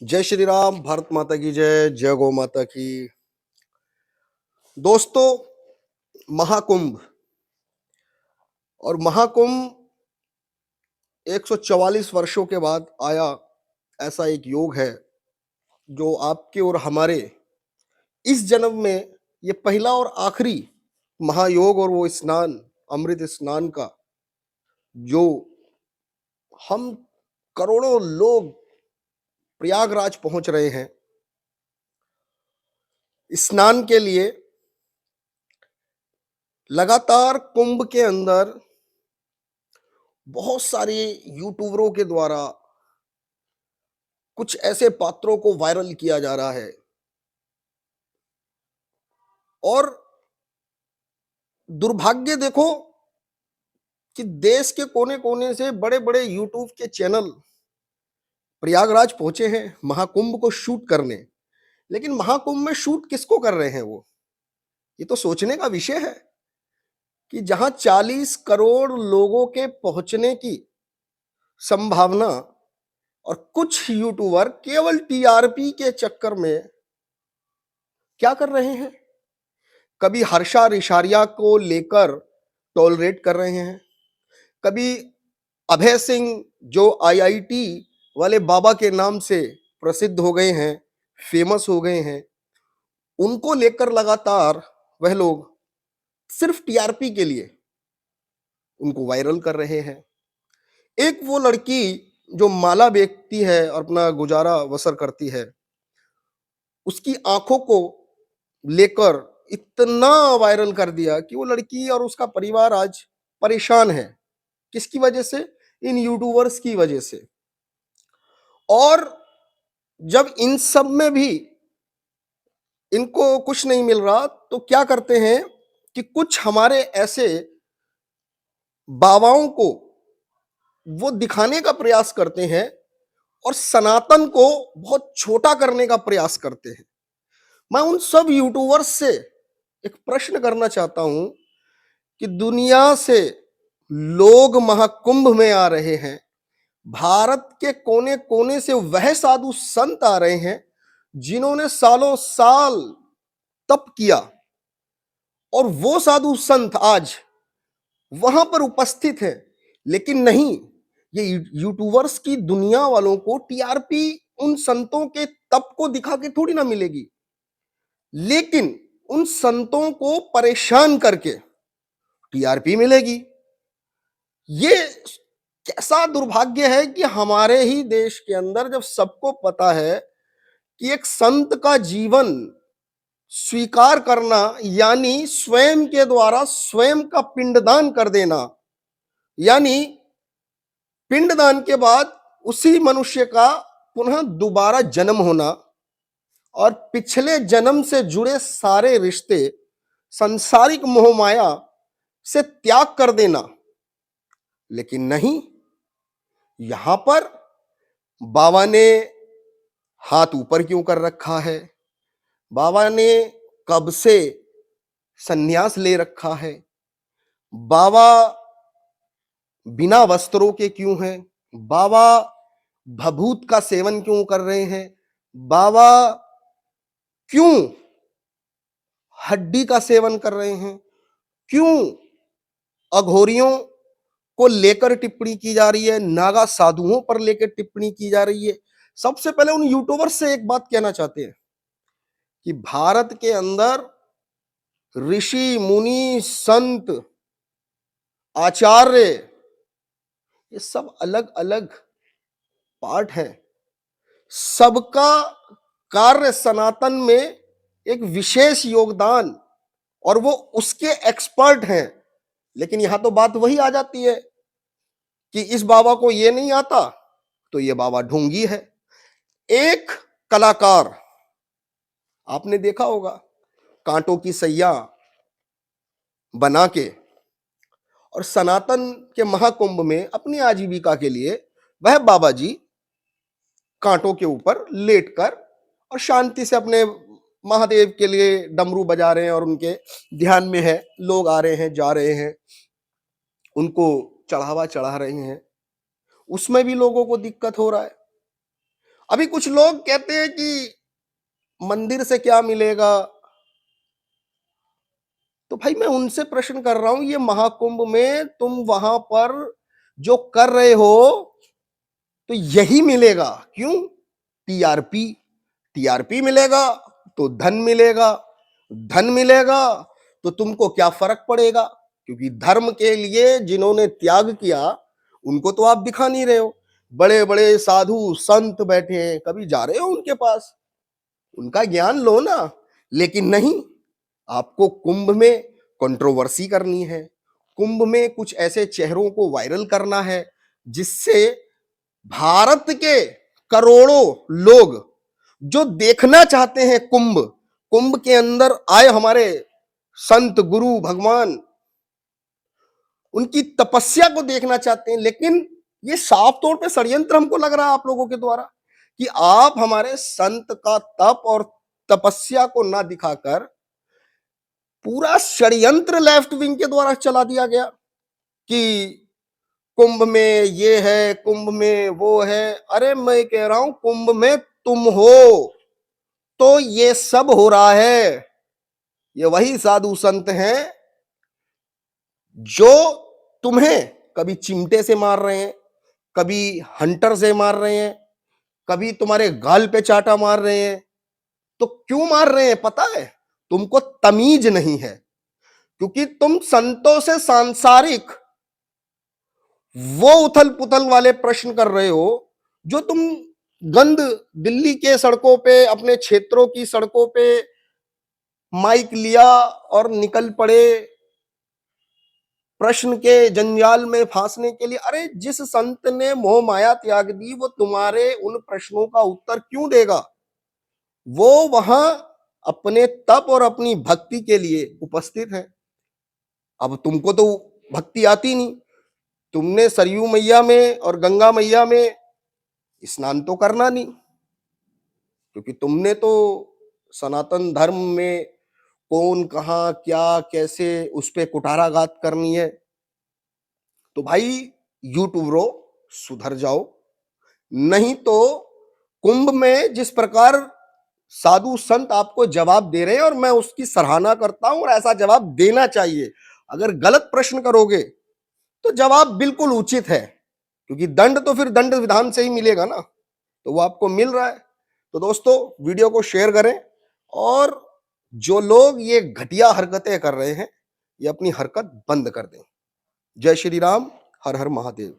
जय श्री राम, भारत माता की जय, जय गौ माता की। दोस्तों, महाकुंभ और महाकुंभ 144 वर्षों के बाद आया ऐसा एक योग है जो आपके और हमारे इस जन्म में ये पहला और आखिरी महायोग और वो स्नान, अमृत स्नान का जो हम करोड़ों लोग प्रयागराज पहुंच रहे हैं स्नान के लिए। लगातार कुंभ के अंदर बहुत सारे यूट्यूबरों के द्वारा कुछ ऐसे पात्रों को वायरल किया जा रहा है और दुर्भाग्य देखो कि देश के कोने कोने से बड़े बड़े यूट्यूब के चैनल प्रयागराज पहुंचे हैं महाकुंभ को शूट करने। लेकिन महाकुंभ में शूट किसको कर रहे हैं वो? ये तो सोचने का विषय है कि जहां 40 करोड़ लोगों के पहुंचने की संभावना और कुछ यूट्यूबर केवल टीआरपी के चक्कर में क्या कर रहे हैं? कभी हर्षा रिशारिया को लेकर टॉलरेट कर रहे हैं, कभी अभय सिंह जो आईआईटी वाले बाबा के नाम से प्रसिद्ध हो गए हैं, फेमस हो गए हैं, उनको लेकर लगातार वह लोग सिर्फ टीआरपी के लिए उनको वायरल कर रहे हैं। एक वो लड़की जो माला बेचती है और अपना गुजारा बसर करती है, उसकी आंखों को लेकर इतना वायरल कर दिया कि वो लड़की और उसका परिवार आज परेशान है। किसकी वजह से? इन यूट्यूबर्स की वजह से। और जब इन सब में भी इनको कुछ नहीं मिल रहा तो क्या करते हैं कि कुछ हमारे ऐसे बाबाओं को वो दिखाने का प्रयास करते हैं और सनातन को बहुत छोटा करने का प्रयास करते हैं। मैं उन सब यूट्यूबर्स से एक प्रश्न करना चाहता हूं कि दुनिया से लोग महाकुंभ में आ रहे हैं, भारत के कोने कोने से वह साधु संत आ रहे हैं जिन्होंने सालों साल तप किया, और वो साधु संत आज वहां पर उपस्थित है। लेकिन नहीं, ये यूट्यूबर्स की दुनिया वालों को टीआरपी उन संतों के तप को दिखा के थोड़ी ना मिलेगी, लेकिन उन संतों को परेशान करके टीआरपी मिलेगी। ये कैसा दुर्भाग्य है कि हमारे ही देश के अंदर जब सबको पता है कि एक संत का जीवन स्वीकार करना यानी स्वयं के द्वारा स्वयं का पिंडदान कर देना, यानी पिंडदान के बाद उसी मनुष्य का पुनः दोबारा जन्म होना और पिछले जन्म से जुड़े सारे रिश्ते संसारिक मोह माया से त्याग कर देना। लेकिन नहीं, यहां पर बाबा ने हाथ ऊपर क्यों कर रखा है? बाबा ने कब से सन्यास ले रखा है? बाबा बिना वस्त्रों के क्यों हैं? बाबा भभूत का सेवन क्यों कर रहे हैं? बाबा क्यों हड्डी का सेवन कर रहे हैं? क्यों अघोरियों को लेकर टिप्पणी की जा रही है, नागा साधुओं पर लेकर टिप्पणी की जा रही है? सबसे पहले उन यूट्यूबर से एक बात कहना चाहते हैं कि भारत के अंदर ऋषि मुनि संत आचार्य ये सब अलग अलग पार्ट है, सबका कार्य सनातन में एक विशेष योगदान और वो उसके एक्सपर्ट हैं। लेकिन यहां तो बात वही आ जाती है कि इस बाबा को ये नहीं आता तो ये बाबा ढोंगी है। एक कलाकार, आपने देखा होगा, कांटों की सैया बना के और सनातन के महाकुंभ में अपनी आजीविका के लिए वह बाबा जी कांटों के ऊपर लेटकर और शांति से अपने महादेव के लिए डमरू बजा रहे हैं और उनके ध्यान में है, लोग आ रहे हैं जा रहे हैं, उनको चढ़ावा चढ़ा रहे हैं, उसमें भी लोगों को दिक्कत हो रहा है। अभी कुछ लोग कहते हैं कि मंदिर से क्या मिलेगा, तो भाई मैं उनसे प्रश्न कर रहा हूं, ये महाकुंभ में तुम वहां पर जो कर रहे हो तो यही मिलेगा क्यों? टीआरपी। टीआरपी मिलेगा तो धन मिलेगा, धन मिलेगा तो तुमको क्या फर्क पड़ेगा? क्योंकि धर्म के लिए जिन्होंने त्याग किया उनको तो आप दिखा नहीं रहे हो। बड़े बड़े साधु संत बैठे हैं, कभी जा रहे हो उनके पास? उनका ज्ञान लो ना। लेकिन नहीं, आपको कुंभ में कंट्रोवर्सी करनी है, कुंभ में कुछ ऐसे चेहरों को वायरल करना है जिससे भारत के करोड़ों लोग जो देखना चाहते हैं कुंभ, कुंभ के अंदर आए हमारे संत गुरु भगवान, उनकी तपस्या को देखना चाहते हैं। लेकिन ये साफ तौर पे षड्यंत्र हमको लग रहा है आप लोगों के द्वारा कि आप हमारे संत का तप और तपस्या को ना दिखाकर पूरा षड्यंत्र लेफ्ट विंग के द्वारा चला दिया गया कि कुंभ में ये है, कुंभ में वो है। अरे मैं कह रहा हूं कुंभ में तुम हो तो ये सब हो रहा है। ये वही साधु संत हैं जो तुम्हें कभी चिमटे से मार रहे हैं, कभी हंटर से मार रहे हैं, कभी तुम्हारे गाल पे चाटा मार रहे हैं। तो क्यों मार रहे हैं पता है? तुमको तमीज नहीं है, क्योंकि तुम संतों से सांसारिक वो उथल पुथल वाले प्रश्न कर रहे हो जो तुम गंद दिल्ली के सड़कों पे, अपने क्षेत्रों की सड़कों पे माइक लिया और निकल पड़े प्रश्न के जंजाल में फांसने के लिए। अरे जिस संत ने मोह माया त्याग दी वो तुम्हारे उन प्रश्नों का उत्तर क्यों देगा? वो वहां अपने तप और अपनी भक्ति के लिए उपस्थित है। अब तुमको तो भक्ति आती नहीं, तुमने सरयू मैया में और गंगा मैया में स्नान तो करना नहीं, क्योंकि तुमने तो सनातन धर्म में कौन कहां क्या कैसे उस पे कुठाराघात करनी है। तो भाई यूट्यूबरों सुधर जाओ, नहीं तो कुंभ में जिस प्रकार साधु संत आपको जवाब दे रहे हैं और मैं उसकी सराहना करता हूं और ऐसा जवाब देना चाहिए। अगर गलत प्रश्न करोगे तो जवाब बिल्कुल उचित है, क्योंकि दंड तो फिर दंड विधान से ही मिलेगा ना, तो वो आपको मिल रहा है। तो दोस्तों वीडियो को शेयर करें और जो लोग ये घटिया हरकतें कर रहे हैं ये अपनी हरकत बंद कर दें। जय श्री राम, हर हर महादेव।